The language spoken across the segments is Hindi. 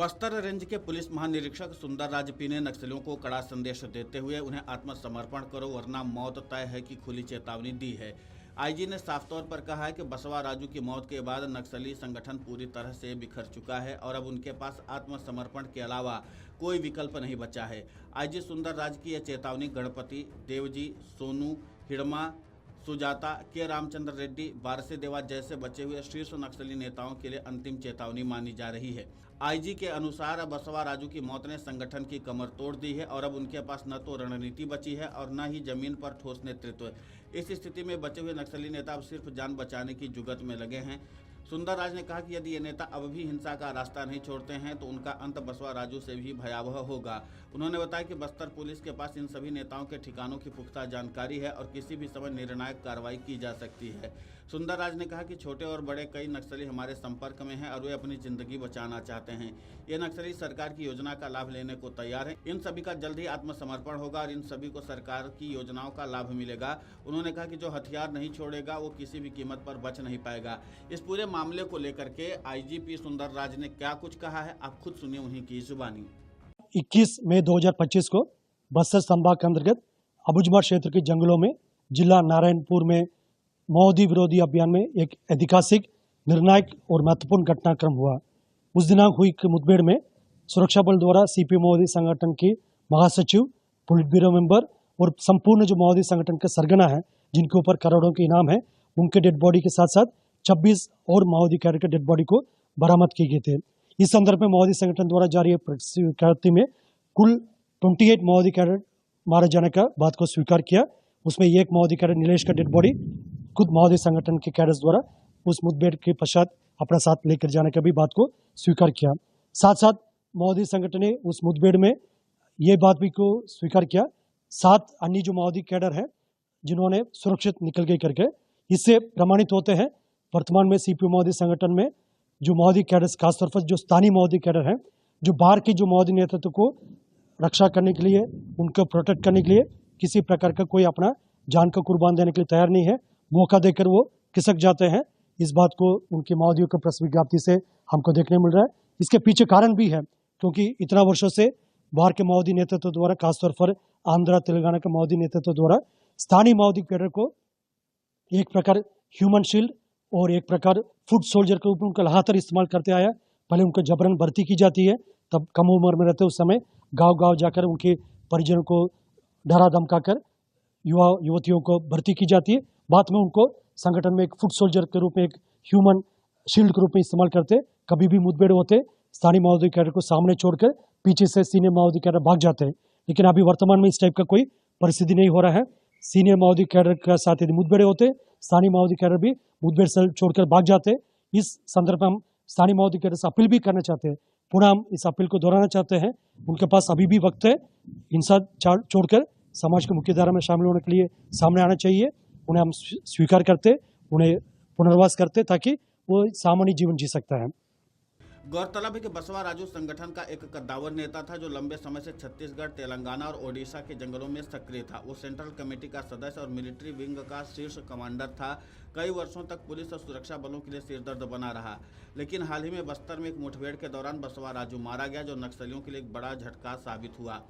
बस्तर रेंज के पुलिस महानिरीक्षक सुंदर राज पी ने नक्सलियों को कड़ा संदेश देते हुए उन्हें आत्मसमर्पण करो वरना मौत तय है की खुली चेतावनी दी है। आईजी ने साफ तौर पर कहा है कि बसवा राजू की मौत के बाद नक्सली संगठन पूरी तरह से बिखर चुका है और अब उनके पास आत्मसमर्पण के अलावा कोई विकल्प नहीं बचा है। आईजी सुंदर राज की यह चेतावनी गणपति देवजी, सोनू हिड़मा, सुजाता, के रामचंद्र रेड्डी, वारसेदेवा जैसे बचे हुए शीर्ष नक्सली नेताओं के लिए अंतिम चेतावनी मानी जा रही है। आईजी के अनुसार बसवा राजू की मौत ने संगठन की कमर तोड़ दी है और अब उनके पास न तो रणनीति बची है और न ही जमीन पर ठोस नेतृत्व। इस स्थिति में बचे हुए नक्सली नेता अब सिर्फ जान बचाने की जुगत में लगे हैं। सुंदर राज ने कहा कि यदि ये नेता अब भी हिंसा का रास्ता नहीं छोड़ते हैं तो उनका अंत बसवा राजू से भी भयावह होगा। उन्होंने बताया कि बस्तर पुलिस के पास इन सभी नेताओं के ठिकानों की पुख्ता जानकारी है और किसी भी समय निर्णायक कार्रवाई की जा सकती है। सुंदर राज ने कहा कि छोटे और बड़े कई नक्सली हमारे संपर्क में हैं और वे अपनी जिंदगी बचाना चाहते हैं। ये नक्सली सरकार की योजना का लाभ लेने को तैयार है। इन सभी का जल्द ही आत्मसमर्पण होगा और इन सभी को सरकार की योजनाओं का लाभ मिलेगा। उन्होंने कहा कि जो हथियार नहीं छोड़ेगा वो किसी भी कीमत पर बच नहीं पाएगा। इस पूरे मामले को लेकर के आईजीपी सुंदर राज ने क्या कुछ कहा है, आप खुद सुनिए उन्हीं की जुबानी। 21 मई 2025 को बस्तर संभाग के अंतर्गत अबुझमाड़ क्षेत्र के जंगलों में जिला नारायणपुर में माओवादी विरोधी अभियान में एक ऐतिहासिक, निर्णायक और महत्वपूर्ण घटनाक्रम हुआ। उस दिनांक हुई मुठभेड़ में सुरक्षा बल द्वारा सीपी माओवादी संगठन के महासचिव, पुलिस ब्यूरो मेंबर और संपूर्ण जो माओवादी संगठन के सरगना है जिनके ऊपर करोड़ों के इनाम है, उनके डेड बॉडी के साथ साथ 26 और माओवादी कैडर के डेड बॉडी को बरामद किए गए थे। इस संदर्भ में माओवादी संगठन द्वारा जारी प्रति में कुल 28 माओवादी कैडर मारे जाने का बात को स्वीकार किया। उसमें एक माओवादी कैडर नीलेश का डेड बॉडी खुद माओवादी संगठन के कैडर्स द्वारा उस मुठभेड़ के पश्चात अपने साथ लेकर जाने का भी बात को स्वीकार किया। साथ साथ माओवादी संगठन ने उस मुठभेड़ में ये बात भी को स्वीकार किया 7 अन्य जो माओवादी कैडर हैं जिन्होंने सुरक्षित निकल गए करके। इससे प्रमाणित होते हैं वर्तमान में सीपीओ माओवादी संगठन में जो माओवादी कैडर्स, खासतौर पर जो स्थानीय माओवादी कैडर हैं, जो बाहर के जो माओवादी नेतृत्व को रक्षा करने के लिए, उनको प्रोटेक्ट करने के लिए किसी प्रकार का कोई अपना जान का कुर्बान देने के लिए तैयार नहीं है। मौका देकर वो खिसक जाते हैं। इस बात को उनके माओवादियों के प्रेस विज्ञप्ति से हमको देखने मिल रहा है। इसके पीछे कारण भी है क्योंकि इतना वर्षों से बाहर के माओवादी नेतृत्व द्वारा, खासतौर पर आंध्र तेलंगाना के माओवादी नेतृत्व द्वारा स्थानीय माओवादी कैडर को एक प्रकार ह्यूमन शील्ड और एक प्रकार फुट सोल्जर के रूप में उनका लगातार इस्तेमाल करते आया। पहले उनको जबरन भर्ती की जाती है, तब कम उम्र में रहते उस समय गांव गांव जाकर उनके परिजनों को डरा धमकाकर युवा युवतियों को भर्ती की जाती है। बाद में उनको संगठन में एक फुट सोल्जर के रूप में, एक ह्यूमन शील्ड के रूप में इस्तेमाल करते। कभी भी मुठभेड़ होते स्थानीय माओवादी कैडर को सामने छोड़कर पीछे से सीनियर माओवादी कैडर भाग जाते हैं। लेकिन अभी वर्तमान में इस टाइप का कोई परिस्थिति नहीं हो रहा है। सीनियर माओवादी कैडर के साथ यदि मुठभेड़ होते, स्थानीय माओवादी कैडर भी मुठभेड़ से छोड़कर भाग जाते। इस संदर्भ में हम स्थानीय माओवादी कैडर से अपील भी करना चाहते हैं। पुनः हम इस अपील को दोहराना चाहते हैं, उनके पास अभी भी वक्त है। हिंसा छोड़कर समाज की मुख्यधारा में शामिल होने के लिए सामने आना चाहिए। उन्हें हम स्वीकार करते, उन्हें पुनर्वास करते ताकि वो सामान्य जीवन जी सकता है। गौरतलब है कि बसवा राजू संगठन का एक कद्दावर नेता था जो लंबे समय से छत्तीसगढ़, तेलंगाना और ओडिशा के जंगलों में सक्रिय था। वो सेंट्रल कमेटी का सदस्य और मिलिट्री विंग का शीर्ष कमांडर था। कई वर्षों तक पुलिस और सुरक्षा बलों के लिए सिरदर्द बना रहा। लेकिन हाल ही में बस्तर में एक मुठभेड़ के दौरान बसवा राजू मारा गया, जो नक्सलियों के लिए एक बड़ा झटका साबित हुआ।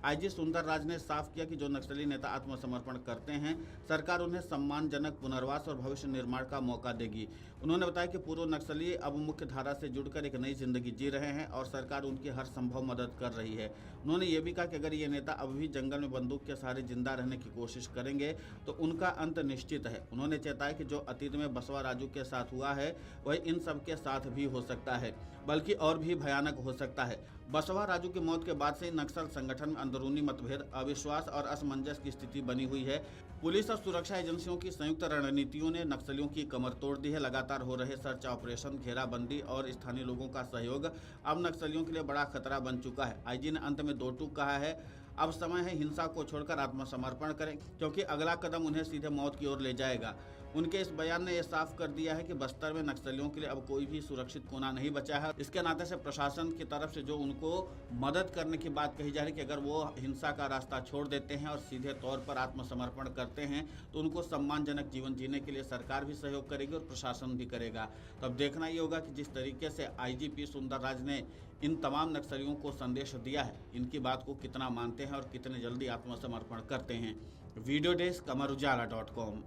आईजी सुंदर राज ने साफ किया कि जो नक्सली नेता आत्मसमर्पण करते हैं, सरकार उन्हें सम्मानजनक पुनर्वास और भविष्य निर्माण का मौका देगी। उन्होंने बताया कि पूर्व नक्सली अब मुख्य धारा से जुड़कर एक नई जिंदगी जी रहे हैं और सरकार उनकी हर संभव मदद कर रही है। उन्होंने ये भी कहा कि अगर ये नेता अब भी जंगल में बंदूक के सहारे जिंदा रहने की कोशिश करेंगे तो उनका अंत निश्चित है। उन्होंने चेताया कि जो अतीत में बसवा राजू के साथ हुआ है वही इन सब के साथ भी हो सकता है, बल्कि और भी भयानक हो सकता है। बसवा राजू की मौत के बाद से नक्सल संगठन में अंदरूनी मतभेद, अविश्वास और असमंजस की स्थिति बनी हुई है। पुलिस और सुरक्षा एजेंसियों की संयुक्त रणनीतियों ने नक्सलियों की कमर तोड़ दी है। लगातार हो रहे सर्च ऑपरेशन, घेराबंदी और स्थानीय लोगों का सहयोग अब नक्सलियों के लिए बड़ा खतरा बन चुका है। आईजी ने अंत में 2 टूक कहा है, अब समय है हिंसा को छोड़कर आत्मसमर्पण करें, क्योंकि अगला कदम उन्हें सीधे मौत की ओर ले जाएगा। उनके इस बयान ने यह साफ कर दिया है कि बस्तर में नक्सलियों के लिए अब कोई भी सुरक्षित कोना नहीं बचा है। इसके नाते से प्रशासन की तरफ से जो उनको मदद करने की बात कही जा रही है कि अगर वो हिंसा का रास्ता छोड़ देते हैं और सीधे तौर पर आत्मसमर्पण करते हैं तो उनको सम्मानजनक जीवन जीने के लिए सरकार भी सहयोग करेगी और प्रशासन भी करेगा। तो अब देखना ये होगा कि जिस तरीके से आईजीपी सुंदरराज ने इन तमाम नक्सलियों को संदेश दिया है, इनकी बात को कितना मानते हैं और कितने जल्दी आत्मसमर्पण करते हैं। Video desk amarujala.com।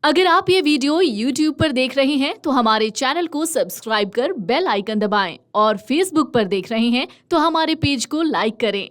अगर आप ये वीडियो YouTube पर देख रहे हैं तो हमारे चैनल को सब्सक्राइब कर बेल आइकन दबाएं और Facebook पर देख रहे हैं तो हमारे पेज को लाइक करें।